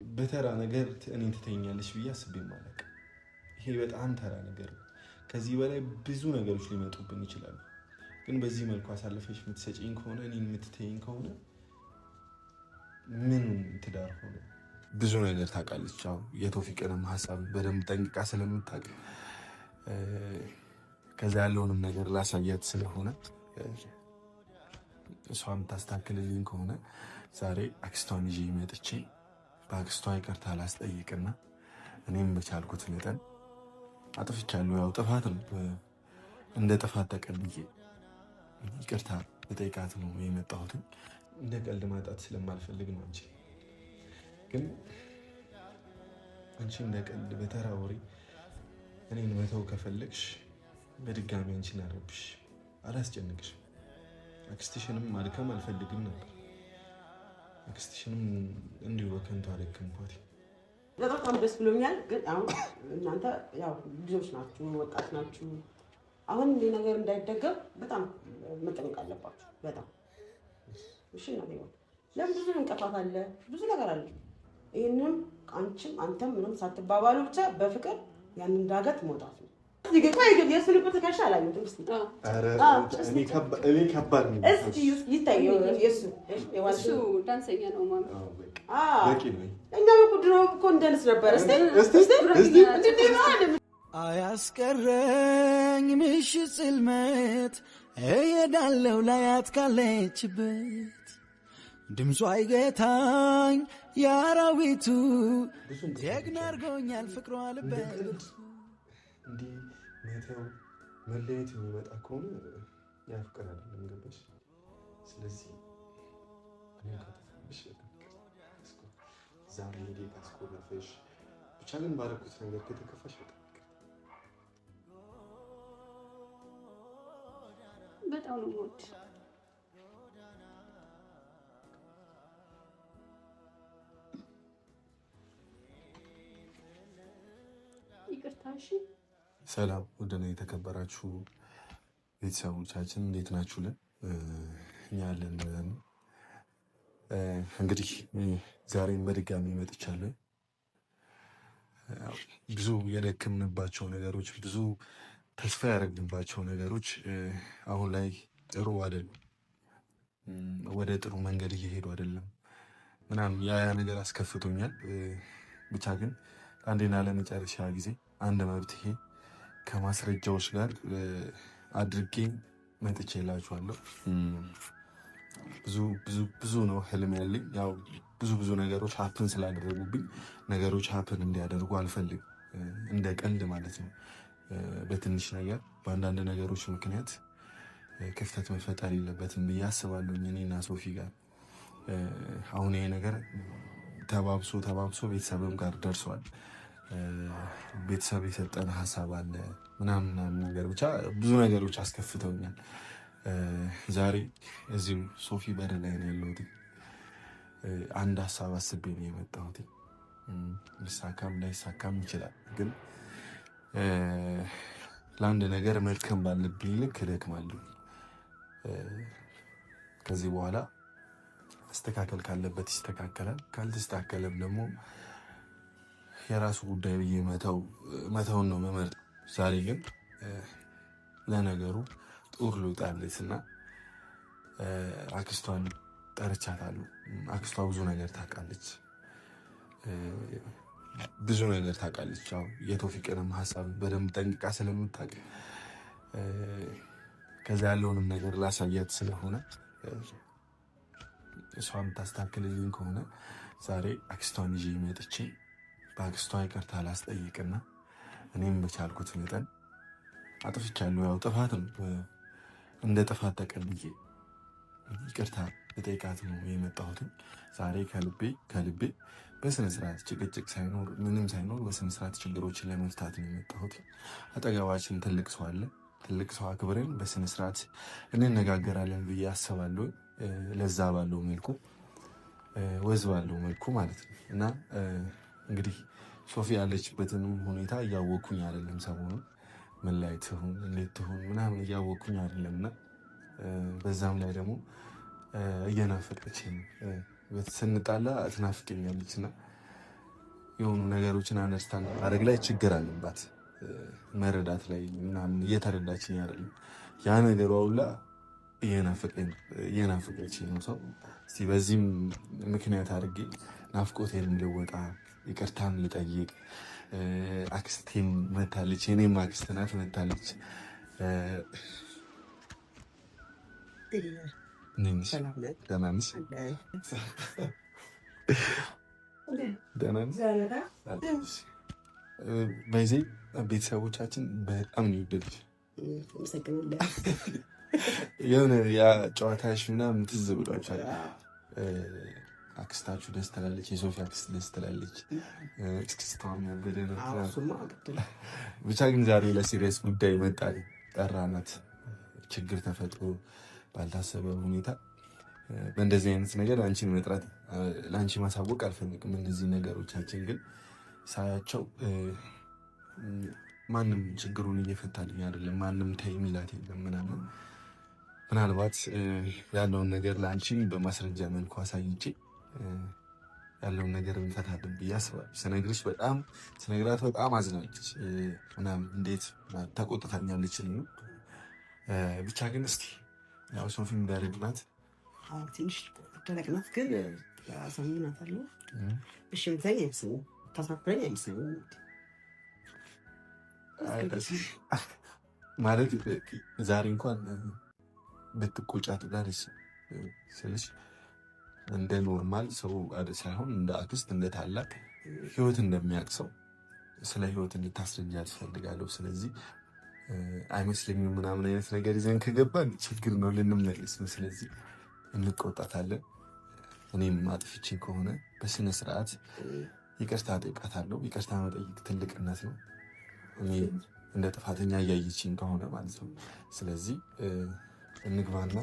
በተራ ነገር እኔን ትተኛለሽ ብዬ አስቤ ማለቅ። ይሄ በጣም ተራ ነገር ነው። ከዚህ በላይ ብዙ ነገሮች ሊመጡብን ይችላሉ። ግን በዚህ መልኩ አሳልፈሽ የምትሰጪኝ ከሆነ እኔን የምትተይኝ ከሆነ ምን ትዳር ሆነ? ብዙ ነገር ታውቃለች። አሁን የቶፊቅንም ሀሳብ በደንብ ጠንቅቃ ስለምታውቅ ከዛ ያለውንም ነገር ላሳያት ስለሆነ እሷ የምታስተካክልልኝ ከሆነ ዛሬ አክስቷን ይዤ መጥቼ በአክስቷ ይቅርታ ላስጠይቅና እኔም በቻልኩት መጠን አጥፍቻለሁ። ያው ጥፋት ነው፣ እንደ ጥፋት ተቀብዬ ይቅርታ ልጠይቃት ነው የመጣሁት። እንደ ቀልድ ማጣት ስለማልፈልግ ነው እንጂ ግን አንቺ እንደ ቀልድ በተራ ወሬ እኔን መተው ከፈለግሽ በድጋሚ አንቺን አረብሽ አላስጨንቅሽም። አክስትሽንም ማድከም አልፈልግም ነበር። አክስትሽንም እንዲሁ በከንቱ አደከምኳት። በጣም ደስ ብሎኛል። ግን አሁን እናንተ ያው ልጆች ናችሁ፣ ወጣት ናችሁ። አሁን እንዲህ ነገር እንዳይደገም በጣም መጠንቀቅ አለባችሁ። በጣም እሺ ነው ይሁን። ለምን ብዙ እንቅፋት አለ፣ ብዙ ነገር አለ። ይሄንም አንቺም አንተም ምንም ሳትባባሉ ብቻ በፍቅር ያንን ዳገት መውጣት ነው። ይገቃይ ግን የስልኩ ተካሽ አላየሁትም። እስቲ እኔ ከባድ ነው። እስቲ ይታየው የሱ የዋሱ ዳንሰኛ ነው ማለት በቂ ነው። እኛ በቁድሮ እኮ እንደንስ ነበር። እስቲ አያስቀረኝ ምሽት ጽልመት እሄዳለሁ ላያት ካለችበት ድምጿ አይገታኝ የአራዊቱ ጀግና አድርጎኛል ፍቅሯ ልበት እንዲህ መተው መለየት የሚመጣ ከሆነ ያፍቅር አይደለም ገባሽ? ስለዚህ እኔ ከተፈለሽ ዛሬ ሄዴ ካስቆረፈሽ ብቻ ግን ባረኩት ነገር ከተከፋሽ በጣም ነው ሞት ይቅርታሽ። ሰላም ወደና የተከበራችሁ ቤተሰቦቻችን እንዴት ናችሁልን? እኛ አለን። እንግዲህ ዛሬም በድጋሚ መጥቻለሁ። ብዙ የደከምንባቸው ነገሮች፣ ብዙ ተስፋ ያደረግንባቸው ነገሮች አሁን ላይ ጥሩ አይደለም፣ ወደ ጥሩ መንገድ እየሄዱ አይደለም ምናምን ያ ነገር አስከፍቶኛል። ብቻ ግን አንዴና ለመጨረሻ ጊዜ አንድ መብትሄ ከማስረጃዎች ጋር አድርጌ መጥቼላችኋለሁ። ብዙ ነው ህልም ያለኝ። ያው ብዙ ነገሮች ሀፕን ስላደረጉብኝ ነገሮች ሀፕን እንዲያደርጉ አልፈልግም። እንደ ቀልድ ማለት ነው። በትንሽ ነገር በአንዳንድ ነገሮች ምክንያት ክፍተት መፈጠር የለበትም ብዬ አስባለሁ እኔና ሶፊ ጋር። አሁን ይሄ ነገር ተባብሶ ቤተሰብም ጋር ደርሷል። ቤተሰብ የሰጠን ሀሳብ አለ ምናምን ነገር ብቻ ብዙ ነገሮች አስከፍተውኛል። ዛሬ እዚሁ ሶፊ በር ላይ ነው ያለሁት። አንድ ሀሳብ አስቤ ነው የመጣሁት። ሊሳካም ላይሳካም ይችላል፣ ግን ለአንድ ነገር መድከም ባለብኝ ልክ እደክማለሁ። ከዚህ በኋላ መስተካከል ካለበት ይስተካከላል፣ ካልተስተካከለም ደግሞ የራሱ ጉዳይ ብዬ መተውን ነው መመርጥ። ዛሬ ግን ለነገሩ ጡር ልውጣለች እና አክስቷን ጠርቻታለሁ። አክስቷ ብዙ ነገር ታውቃለች። ያው የቶፊቅንም ሀሳብ በደንብ ጠንቅቃ ስለምታውቅ ከዛ ያለውንም ነገር ላሳያት ስለሆነ እሷ የምታስተካክልልኝ ከሆነ ዛሬ አክስቷን ይዤ መጥቼ በአክስቷ ይቅርታ ላስጠይቅና እኔም በቻልኩት መጠን አጥፍቻለሁ። ያው ጥፋት ነው፣ እንደ ጥፋት ተቀብዬ ይቅርታ ልጠይቃት ነው የመጣሁት። ዛሬ ከልቤ በስነስርዓት ጭቅጭቅ ሳይኖር ምንም ሳይኖር በስነስርዓት ችግሮችን ለመፍታት ነው የመጣሁት። አጠገባችን ትልቅ ሰው አለ። ትልቅ ሰው አክብረን በስነስርዓት እንነጋገራለን ብዬ አስባለሁ። ለዛ ባለው መልኩ ወዝ ባለው መልኩ ማለት ነው። እና እንግዲህ ሶፊ ያለችበትንም ሁኔታ እያወቅኩኝ አይደለም። ሰሞኑን ምን ላይ ትሁን እንዴት ትሁን ምናምን እያወቅኩኝ አይደለም። እና በዛም ላይ ደግሞ እየናፈቀችኝ ስንጣላ ትናፍቀኛለች እና የሆኑ ነገሮችን አንደርስታንድ ማድረግ ላይ ችግር አለባት። መረዳት ላይ ምናምን እየተረዳችኝ አይደለም። ያ ነገሯ ሁላ እየናፈቀችኝ ነው። ሰው እስቲ በዚህም ምክንያት አድርጌ ናፍቆቴን ልወጣ፣ ይቅርታም ልጠይቅ። አክስቴም መታለች፣ የኔም አክስት ናት መታለች። ደህና ነሽ? በዚህ ቤተሰቦቻችን በጣም ነው የወደዱት። የሆነ ያ ጨዋታሽ ምናምን ትዝ ብሏቸዋል። አክስታችሁ ደስ ትላለች፣ የሶፊ አክስት ደስ ትላለች። እስክስታዋም ያበደ ነው። ብቻ ግን ዛሬ ለሲሪየስ ጉዳይ መጣል ጠራናት። ችግር ተፈጥሮ ባልታሰበ ሁኔታ በእንደዚህ አይነት ነገር አንቺን መጥራት ለአንቺ ማሳወቅ አልፈልግም። እነዚህ ነገሮቻችን ግን ሳያቸው ማንም ችግሩን እየፈታልኝ አይደለም። ማንም ተይ የሚላት የለም ምናምን። ምናልባት ያለውን ነገር ለአንቺም በማስረጃ መልኩ አሳይቼ ያለውን ነገር እንፈታለን ብዬ አስባለሁ። ስነግራት በጣም አዝናለች ምናምን፣ እንዴት ተቆጥታኛለች። ብቻ ግን እስቲ ያው ሶፊም ዳረግናት ትንሽ ደረቅናት፣ ግን አሳምናታለሁ። እሺ ምታይ አይመስልም፣ ታሳፍረኝ አይመስልም ማለት ዛሬ እንኳን ብትቆጫት ጋር ስልሽ እንደ ኖርማል ሰው ሳይሆን እንደ አክስት፣ እንደ ታላቅ ህይወት እንደሚያውቅ ሰው ስለ ህይወት እንድታስረጃ ትፈልጋለሁ። ስለዚህ አይመስለኝም ምናምን አይነት ነገር ይዘን ከገባን ችግር ነው፣ ልንመለስ ነው። ስለዚህ እንቆጣታለን። እኔም አጥፍቼ ከሆነ በስነ ስርዓት ይቅርታ ጠይቃታለሁ። ይቅርታ መጠየቅ ትልቅነት ነው። እኔ እንደ ጥፋተኛ እያየችኝ ከሆነ ማለት ነው። ስለዚህ እንግባና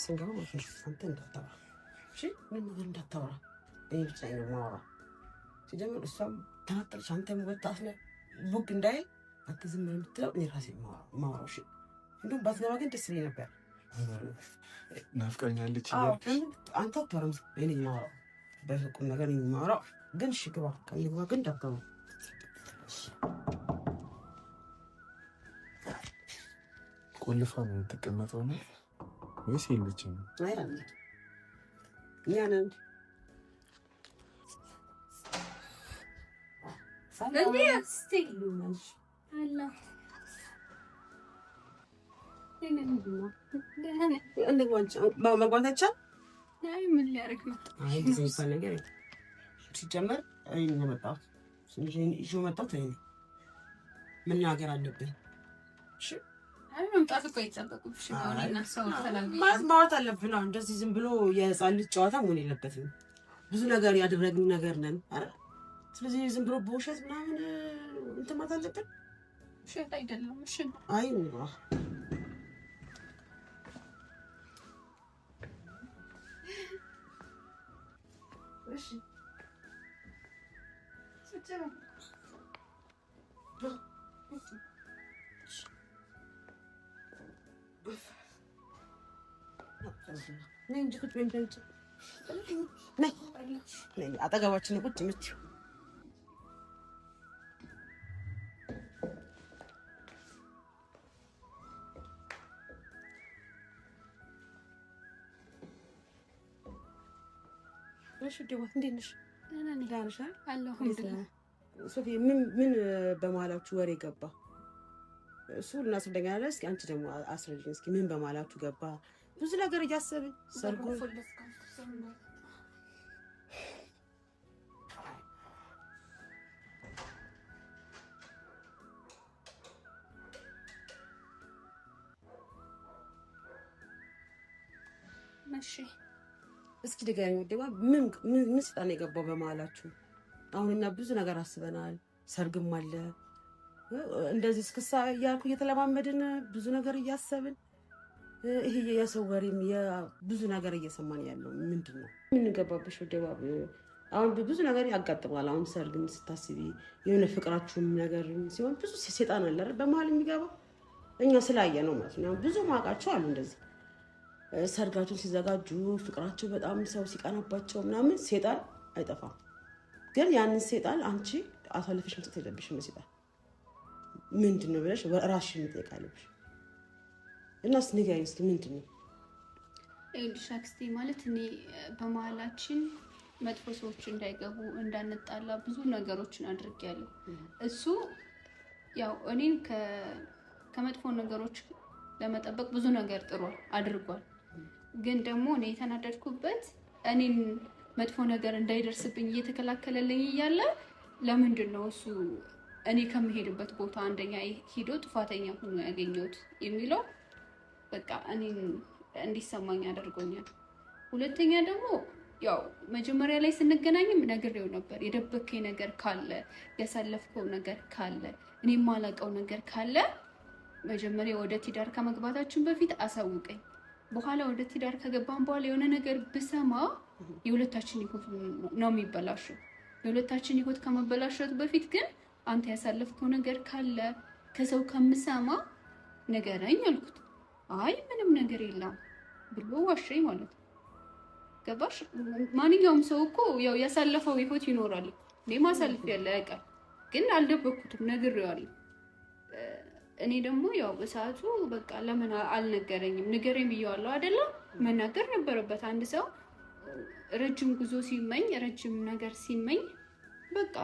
ስንገባ አንተ እንዳታወራ፣ እሺ? ምን ነገር እንዳታወራ፣ እኔ ብቻ ነው የማወራው። ሲጀምር እሷም ተናጠረች፣ አንተም ወጣት ነህ ቡግ እንዳይ አንተ ዝም ብለህ የምትለው እኔ ራሴ የማወራው። እሺ? እንደውም ባትገባ ግን ደስ ይለኝ ነበር። ናፍቀኛለች። አንተ አትወራም፣ እኔ የማወራው በቁም ነገር ነው የማወራው። ግን እሺ ግባ፣ ከግባ ግን እንዳትገባ። ቆልፋ ነው የምትቀመጠው ነው ወይስ የለችም? አይ እኛ ነን መግባት አይቻልም። ምን ሊያደርግ ነው? ጊዜ የሚባል ነገር ሲጀመር መጣሁት መናገር አለብን። መምጣት እኮ አይጠበቅብሽ። ማውራት አለብን። እንደዚህ ዝም ብሎ የህፃን ልጅ ጨዋታ መሆን የለበትም። ብዙ ነገር ያደረግን ነገር ነን። ስለዚህ ዝም ብሎ በውሸት ምናምን እንትን ማለት አለብን። ውሸት አይደለም። እሺ አይ አጠገባችን ቁጭ የምትይው ሽዴዋት እንዴት ነሽ? ሶፊ ምን በመሀላችሁ ወሬ ገባ? እሱ ልናስረዳኝ አለ። እስኪ አንቺ ደግሞ አስረጅኝ እስኪ ምን በመሀላችሁ ገባ? ብዙ ነገር እያሰብን ሰርጉ እስኪ ድጋሚ ወደባ ምን ስጣን የገባው በመሀላችሁ? አሁንና ብዙ ነገር አስበናል። ሰርግም አለ እንደዚህ እስክሳ እያልኩ እየተለማመድን ብዙ ነገር እያሰብን ይሄ የሰው ወሬም ብዙ ነገር እየሰማን ያለው ምንድን ነው? ምን ገባብሽ ወደባ? አሁን ብዙ ነገር ያጋጥማል። አሁን ሰርግን ስታስቢ የሆነ ፍቅራችሁም ነገር ሲሆን ብዙ ሴጣን አለ አይደል በመሀል የሚገባ እኛ ስላየ ነው ማለት ነው። ብዙ ማውቃቸው አሉ እንደዚህ ሰርጋቸው ሲዘጋጁ ፍቅራቸው በጣም ሰው ሲቀናባቸው ምናምን ሴጣን አይጠፋም። ግን ያንን ሴጣን አንቺ አሳልፈሽ መስጠት የለብሽም። ሴጣን ምንድነው ብለሽ ራስሽን መጠየቅ አለብሽ። እናስ ንገሪኝ እስኪ ምንድነው? አክስቴ ማለት እኔ በመሀላችን መጥፎ ሰዎች እንዳይገቡ እንዳንጣላ ብዙ ነገሮችን አድርጌያለሁ። እሱ ያው እኔን ከመጥፎ ነገሮች ለመጠበቅ ብዙ ነገር ጥሯል አድርጓል። ግን ደግሞ እኔ የተናደድኩበት እኔን መጥፎ ነገር እንዳይደርስብኝ እየተከላከለልኝ እያለ ለምንድን ነው እሱ እኔ ከመሄድበት ቦታ አንደኛ ሄዶ ጥፋተኛ ሆኖ ያገኘሁት የሚለው በቃ እኔን እንዲሰማኝ አድርጎኛል። ሁለተኛ ደግሞ ያው መጀመሪያ ላይ ስንገናኝም ነግሬው ነበር የደበከኝ ነገር ካለ ያሳለፍከው ነገር ካለ እኔ የማላውቀው ነገር ካለ መጀመሪያ ወደ ትዳር ከመግባታችን በፊት አሳውቀኝ። በኋላ ወደ ትዳር ከገባን በኋላ የሆነ ነገር ብሰማ የሁለታችን ህይወት ነው የሚበላሸው። የሁለታችን ህይወት ከመበላሸቱ በፊት ግን አንተ ያሳለፍከው ነገር ካለ ከሰው ከምሰማ ንገረኝ አልኩት። አይ ምንም ነገር የለም ብሎ ዋሸኝ ማለት ነው። ገባሽ? ማንኛውም ሰው እኮ ያው ያሳለፈው ህይወት ይኖራል። እኔ ማሳለፍ ያለ ያውቃል። ግን አልደበኩትም፣ ነግሬዋለሁ። እኔ ደግሞ ያው በሰዓቱ በቃ ለምን አልነገረኝም? ንገረኝ ብየዋለሁ አይደለ? መናገር ነበረበት። አንድ ሰው ረጅም ጉዞ ሲመኝ ረጅም ነገር ሲመኝ በቃ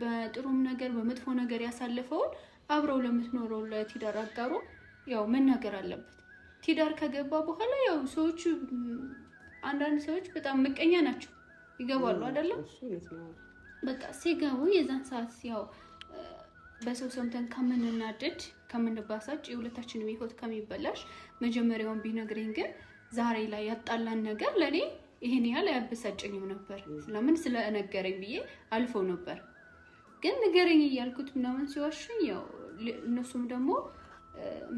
በጥሩም ነገር በመጥፎ ነገር ያሳለፈውን አብረው ለምትኖረው ለትዳር አጋሩ ያው መናገር አለበት። ትዳር ከገባ በኋላ ያው ሰዎች አንዳንድ ሰዎች በጣም ምቀኛ ናቸው። ይገባሉ አይደለ? በቃ ሲገቡ የዛን ሰዓት ያው በሰው ሰምተን ከምንናደድ ከምንባሳጭ የሁለታችንም ህይወት ከሚበላሽ መጀመሪያውን ቢነግረኝ ግን ዛሬ ላይ ያጣላን ነገር ለኔ ይሄን ያህል አያበሳጨኝም ነበር። ስለምን ስለነገረኝ ብዬ አልፈው ነበር። ግን ንገረኝ እያልኩት ምናምን ሲዋሽኝ ያው እነሱም ደግሞ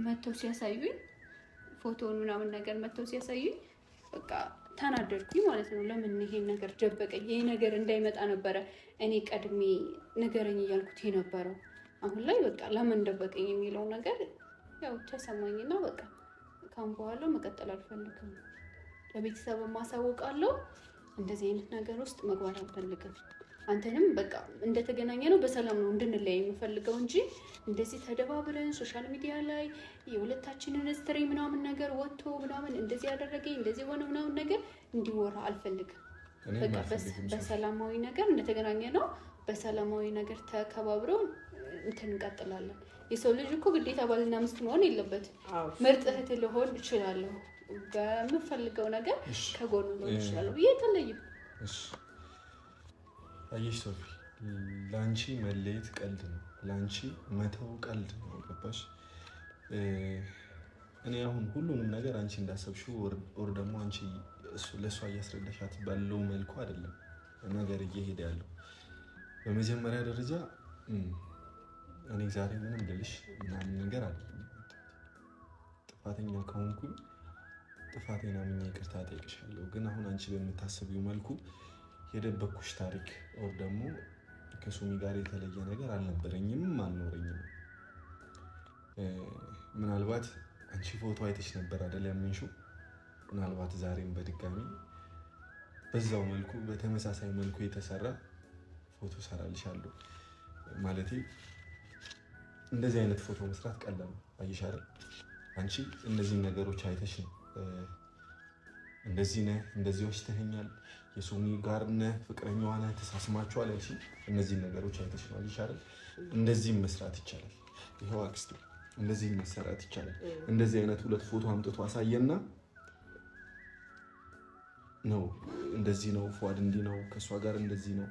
መተው ሲያሳዩኝ ፎቶውን ምናምን ነገር መተው ሲያሳዩኝ በቃ ተናደድኩኝ ማለት ነው። ለምን ይሄን ነገር ደበቀኝ? ይሄ ነገር እንዳይመጣ ነበረ እኔ ቀድሜ ንገረኝ እያልኩት የነበረው። አሁን ላይ በቃ ለምን ደበቀኝ የሚለው ነገር ያው ተሰማኝና በቃ ካሁን በኋላ መቀጠል አልፈልግም። ለቤተሰብ ማሳወቃለሁ። እንደዚህ አይነት ነገር ውስጥ መግባት አልፈልግም። አንተንም በቃ እንደተገናኘ ነው በሰላም ነው እንድንለያይ የምፈልገው እንጂ እንደዚህ ተደባብረን ሶሻል ሚዲያ ላይ የሁለታችንን ስትሪ ምናምን ነገር ወጥቶ ምናምን እንደዚህ ያደረገኝ እንደዚህ ሆነ ምናምን ነገር እንዲወራ አልፈልግም። በቃ በሰላማዊ ነገር እንደተገናኘ ነው በሰላማዊ ነገር ተከባብረው እንቀጥላለን። የሰው ልጅ እኮ ግዴታ ባልና ሚስት መሆን የለበትም። ምርጥ እህት ልሆን እችላለሁ። በምፈልገው ነገር ከጎኑ ነው እችላለሁ። የተለየ አየሽ ሶፊ፣ ላንቺ መለየት ቀልድ ነው፣ ላንቺ መተው ቀልድ ነው። ገባሽ? እኔ አሁን ሁሉንም ነገር አንቺ እንዳሰብሽው ወር ደግሞ አንቺ ለሷ እያስረዳሻት ባለው መልኩ አይደለም ነገር እየሄደ ያለው። በመጀመሪያ ደረጃ እኔ ዛሬ ምንም ልልሽ ምናምን ነገር አይደለም። ጥፋተኛ ከሆንኩኝ ጥፋቴን አምኜ ይቅርታ ጠይቅሻለሁ። ግን አሁን አንቺ በምታስቢው መልኩ የደበኩሽ ታሪክ ወር ደግሞ ከሱሚ ጋር የተለየ ነገር አልነበረኝም አልኖረኝም። ምናልባት አንቺ ፎቶ አይተሽ ነበር አይደል ያመንሽው? ምናልባት ዛሬም በድጋሚ በዛው መልኩ በተመሳሳይ መልኩ የተሰራ ፎቶ ሰራልሻለሁ። ማለቴ እንደዚህ አይነት ፎቶ መስራት ቀላል ነው። አየሽ አይደል? አንቺ እነዚህ ነገሮች አይተሽ ነው እንደዚህ ነህ እንደዚህ ወሽተኸኛል የሱሚ ጋር ነህ ፍቅረኛዋ ነህ ተሳስማችኋል ያልሽ እነዚህ ነገሮች አይተሽ ነው። አየሽ አይደል? እንደዚህ መስራት ይቻላል። ይሄው አክስቴ እንደዚህ መስራት ይቻላል። እንደዚህ አይነት ሁለት ፎቶ አምጥቶ አሳየና ነው እንደዚህ ነው ፏድ እንዲህ ነው ከሷ ጋር እንደዚህ ነው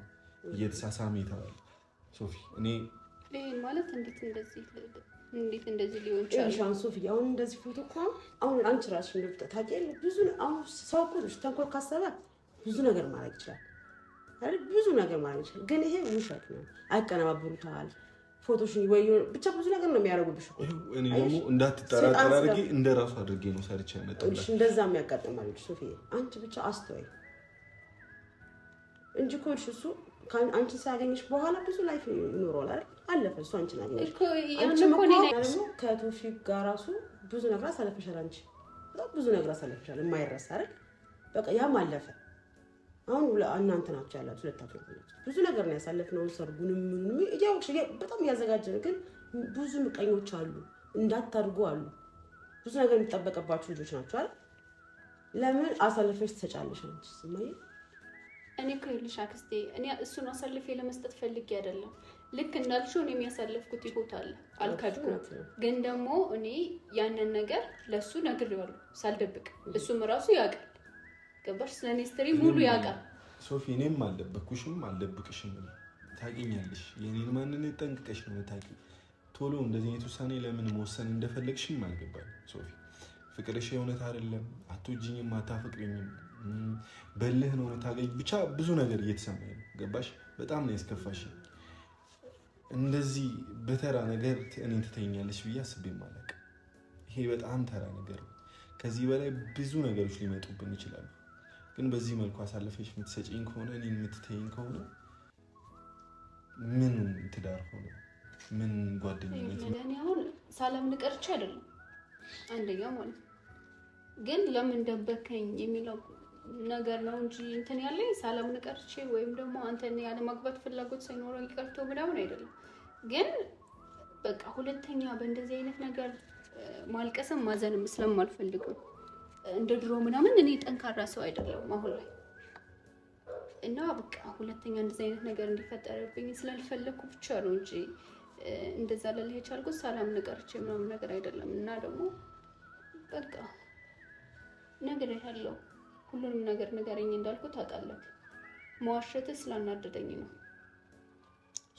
እየተሳሳመ ይታል። ሶፊ እኔ ማለት እንዴት እንደዚህ ሊሆን ይችላል? ሶፊ አሁን እንደዚህ ፎቶ እኮ አሁን አንቺ ራስሽ እንደምታ ታውቂያለሽ። ብዙ አሁን ሰው እኮ ተንኮል ካሰበ ብዙ ነገር ማድረግ ይችላል አይደል? ብዙ ነገር ማድረግ ይችላል። ግን ይሄ ውሸት ነው። አይቀነባብሩታል ፎቶሽን ወይ ብቻ ብዙ ነገር ነው የሚያደርጉብሽ። እኔ ደግሞ እንዳትጠራጠር አድርጌ እንደራሱ አድርጌ ነው ሰርቼ ያመጣሁልሽ። እንደዛ የሚያጋጥማል ሶፊ። አንቺ ብቻ አስተዋይ እንጂ እኮ እሱ አንቺን ሳያገኝሽ በኋላ ብዙ ላይፍ ይኖረዋል አይደል? አለፈ እሱ አንቺን አገኘሽ እኮ ደግሞ ከቶፊቅ ጋር ራሱ ብዙ ነገር አሳልፈሻል። አንቺ በጣም ብዙ ነገር አሳልፈሻል የማይረሳ አይደል? በቃ ያም አለፈ። አሁን እናንተ ናችሁ ያላችሁ ሁለታችሁ ብዙ ነገር ነው ያሳለፍነው። ሰርጉንም ምንም እያወቅሽ በጣም ያዘጋጀን፣ ግን ብዙ ምቀኞች አሉ እንዳታርጉ አሉ። ብዙ ነገር የሚጠበቅባችሁ ልጆች ናቸው አይደል? ለምን አሳልፈሽ ትሰጫለሽ አንቺ? ስማይ እኔ እኮ ይልሽ አክስቴ እኔ እሱን አሳልፌ ለመስጠት ፈልጌ አይደለም። ልክ እንዳልሽው እኔ የሚያሳልፍኩት ህይወት አለ አልካድኩም። ግን ደግሞ እኔ ያንን ነገር ለሱ ነግሬዋለሁ ሳልደብቅ፣ እሱም ራሱ ያውቃል። ገባሽ? ስለኔ ስትሪ ሙሉ ያውቃል። ሶፊ እኔም አልደበቅኩሽም አልደብቅሽም። ታውቂኛለሽ፣ የኔን ማንነት ጠንቅቀሽ ነው የምታውቂው። ቶሎ እንደዚህ አይነት ውሳኔ ለምን መወሰን እንደፈለግሽም አልገባኝ ሶፊ። ፍቅርሽ የእውነት አይደለም፣ አትወጂኝም፣ አታፈቅሪኝም፣ በልህ ነው የምታገኝ። ብቻ ብዙ ነገር እየተሰማኝ ነው። ገባሽ? በጣም ነው ያስከፋሽ። እንደዚህ በተራ ነገር እኔን ትተኛለሽ ብዬ አስቤም አላውቅም። ይሄ በጣም ተራ ነገር ነው። ከዚህ በላይ ብዙ ነገሮች ሊመጡብን ይችላሉ። ግን በዚህ መልኩ አሳልፈሽ የምትሰጪኝ ከሆነ እኔን የምትተይኝ ከሆነ ምን ትዳር ሆነ? ምን ጓደኝነት ነው? እኔ አሁን ሳላምን ቀርቼ አይደለም አንደኛው ማለት ነው። ግን ለምን ደበከኝ የሚለው ነገር ነው እንጂ እንትን ያለኝ ሳላምን ቀርቼ ወይም ደግሞ አንተን ያለ ማግባት ፍላጎት ሳይኖረኝ ቀርቶ ምናምን አይደለም። ግን በቃ ሁለተኛ በእንደዚህ አይነት ነገር ማልቀስም ማዘንም ስለማልፈልግ ነው። እንደ ድሮ ምናምን እኔ ጠንካራ ሰው አይደለም አሁን ላይ እና በቃ ሁለተኛ እንደዚህ አይነት ነገር እንዲፈጠርብኝ ስላልፈለኩ ብቻ ነው እንጂ እንደዛ ለልህ የቻልኩት ሳላምን ቀርቼ ምናምን ነገር አይደለም። እና ደግሞ በቃ ነገር ያለው ሁሉንም ነገር ንገረኝ እንዳልኩት ታውቃለህ። መዋሸት ስላናደደኝ ነው።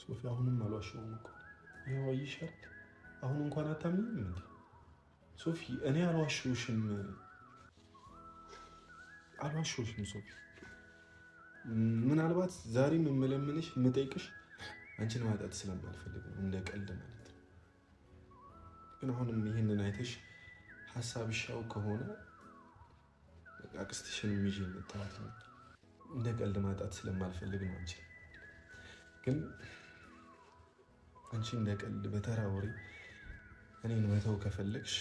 ሶፊ አሁንም አልዋሸሁም እኮ ያው አይሻል። አሁን እንኳን አታምኝም እንዴ ሶፊ? እኔ አልዋሸሁሽም ሶፊ። ምናልባት ዛሬም የምለምንሽ የምጠይቅሽ አንቺን ማጣት ስለማልፈልግ ነው፣ እንደ ቀልድ ማለት ነው። ግን አሁንም ይሄንን አይተሽ ሐሳብሻው ከሆነ አክስትሽን ይዤ መጣሁት ነው። እንደ ቀልድ ማጣት ስለማልፈልግ ነው አንቺ። ግን አንቺ እንደ ቀልድ በተራ ወሬ እኔን መተው ከፈለግሽ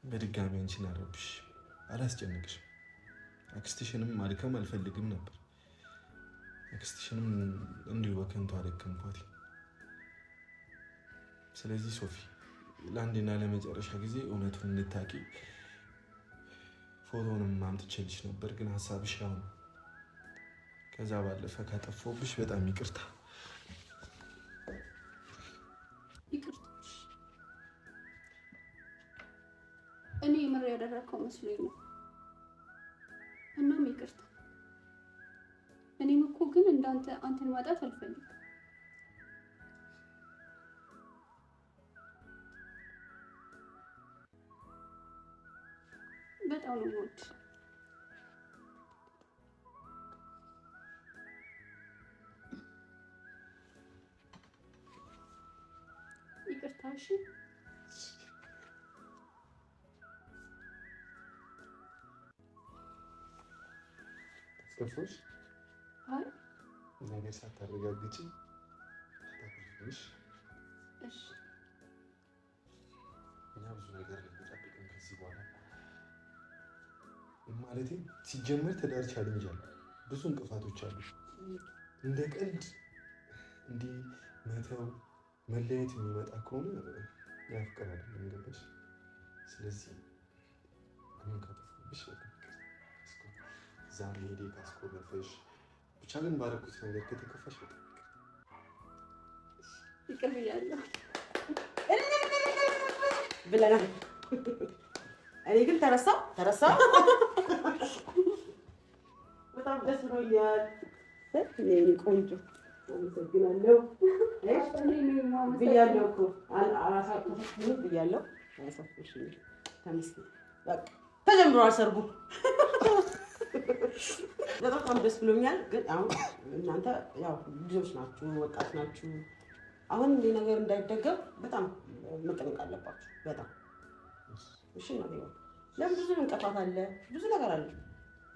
በድጋሚ አንቺን አረብሽ አላስጨንቅሽ። አክስትሽንም ማድከም አልፈልግም ነበር። አክስትሽንም እንዲሁ በከንቱ አደከምኳት። ስለዚህ ሶፊ ለአንዴና ለመጨረሻ ጊዜ እውነቱን እንድታቂ ፎቶንም ማምጥቼልሽ ነበር፣ ግን ሐሳብሽ ያው ነው። ከዛ ባለፈ ካጠፋሁብሽ በጣም ይቅርታ። እኔ የምር ያደረከው መስሎኝ ነው። እናም ይቅርታ። እኔም እኮ ግን እንዳንተ አንተን ማጣት አልፈልግም። በጣም ነው የምወድሽ። ይቅርታ። እሺ አስከፋሽ? አይ ነገር ሳታረጋግጪ ታውቂሽ። እሺ እኛ ብዙ ነገር ልንጠብቅን ከዚህ በኋላ ማለቴ ሲጀመር ትዳር ቻሌንጅ አለ፣ ብዙ እንቅፋቶች አሉ። እንደ ቀልድ እንዲህ መተው መለየት የሚመጣ ከሆነ ያፍቀር አይደለም። ገባሽ? ስለዚህ አሁን ካጠፋሁብሽ ዛሬ ሄዴ ካስኮረፈሽ ብቻ ግን ባረኩት ነገር ከተከፋሽ በጣም ይቅር ብያለሁ ብለናል። እኔ ግን ተረሳ በጣም ደስ ብሎኛል። እኔ ቆንጆ አመሰግናለሁ። ብያለሁ እኮ አላሳፍኩሽም ብያለሁ። አላሳፍኩሽም። ተመስገን። በቃ ተጀምሯል ሰርጉ። በጣም ደስ ብሎኛል። ግን አሁን እናንተ ያው ልጆች ናችሁ፣ ወጣት ናችሁ። አሁን ይሄ ነገር እንዳይደገም በጣም መጠንቀቅ አለባችሁ። በጣም እሺ ነው። ለምን ብዙ እንቅፋት አለ፣ ብዙ ነገር አለ።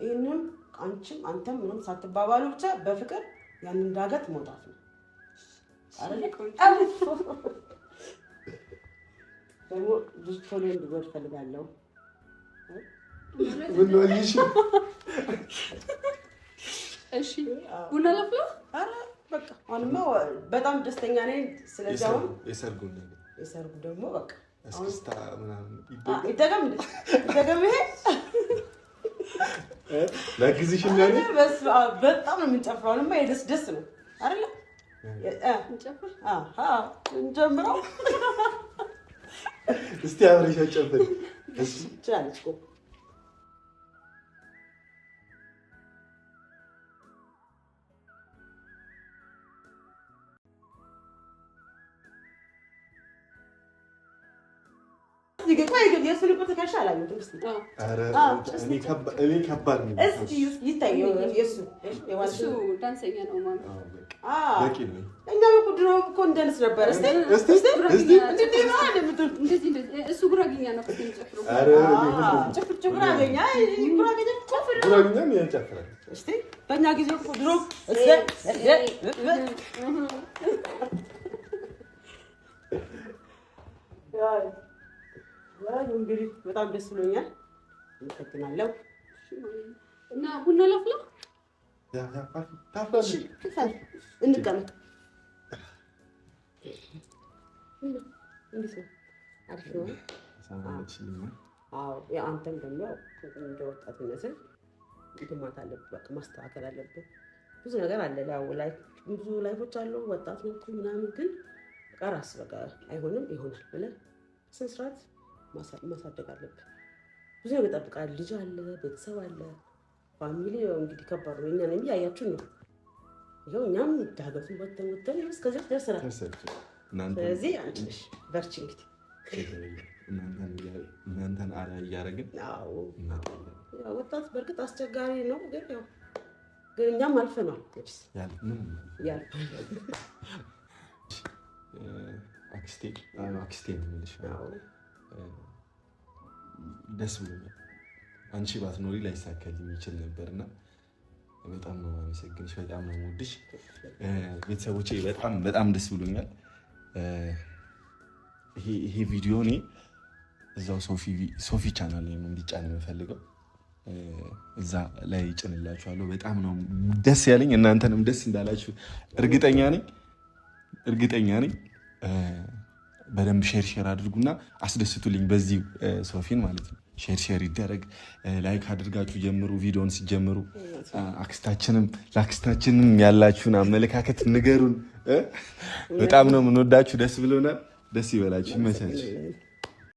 ይህንም አንቺም አንተም ምንም ሳትባባሉ ብቻ በፍቅር ያንን ዳገት መውጣት ነው ደግሞ ብዙ ቶሎ እንዲወድ ፈልጋለሁ እሺ ቡና ላፍላ አረ በቃ አሁንማ በጣም ደስተኛ ነኝ ስለዚህ አሁን የሰርጉ ደግሞ በቃ እስክስታ ምናምን ይደገም ይሄ ለግዝሽ እንደኔ በጣም ነው የምንጨፍረው አሁንማ ደስ ነው አይደል እንጨፍር እንጀምረው እስቲ አብረሽ አጨፍሪ እሺ ቻለች እኮ ይገኝ የእሱ ልብ ተከሻ አላየሁትም እስቲ እኔ ከባድ ነው እስቲ ይታየው የእሱ እሱ ዳንሰኛ ነው ማለት በቂ ነው እኛም እኮ ድሮ እኮ እንደንስ ነበር እስቲ እሱ ጉራጌኛ ነው የሚጨፍረው ጭፍር ጉራጌኛ ጉራጌኛ ያጨፍራል እስቲ በእኛ ጊዜ እኮ ድሮ እንግዲህ በጣም ደስ ብሎኛል እንተክናለሁ እና ቡና ላፍላ እንቀመጥ እንዴት ነው አሪፍ ነው አዎ አንተም ደግሞ እንደ ወጣትነትህ እንትን ማለት አለብህ በቃ ማስተካከል አለብህ ብዙ ነገር አለ ያው ላይ ብዙ ላይፎች አሉ ወጣት ነው ምናምን ግን በቃ ራስ በቃ አይሆንም ይሆናል ብለህ ስነ ስርዓት ማሳደግ አለብህ ብዙ ነገር ይጠብቃል ልጅ አለ ቤተሰብ አለ ፋሚሊ እንግዲህ ከባድ ነው እኛን ያያችሁ ነው ይሄው እኛም ዳገቱን ወተን እስከዚህ ደርሰናል ስለዚህ አንቺ ነሽ በርቺ እንግዲህ እናንተን አሪያ እያደረግን ያው ወጣት በእርግጥ አስቸጋሪ ነው ግን ያው ግን እኛም አልፈናል አክስቴ ነው የምልሽ ደስ ብሎኛል አንቺ ባትኖሪ ላይሳካልኝ ይችል ነበርና በጣም ነው የማመሰግንሽ በጣም ነው የምወድሽ ቤተሰቦቼ በጣም ደስ ብሎኛል ይሄ ቪዲዮ እኔ እዛው ሶፊ ቻናል ላይ እንዲጫን የምፈልገው እዛ ላይ ጭንላችኋለሁ በጣም ነው ደስ ያለኝ እናንተንም ደስ እንዳላችሁ እርግጠኛ ነኝ በደንብ ሼር አድርጉና አስደስቱልኝ በዚህ ሶፊን ማለት ነው ሼር ይደረግ ላይክ አድርጋችሁ ጀምሩ ቪዲዮን ሲጀምሩ ለአክስታችንም ያላችሁን አመለካከት ንገሩን በጣም ነው የምንወዳችሁ ደስ ብሎናል ደስ ይበላችሁ ይመቻችሁ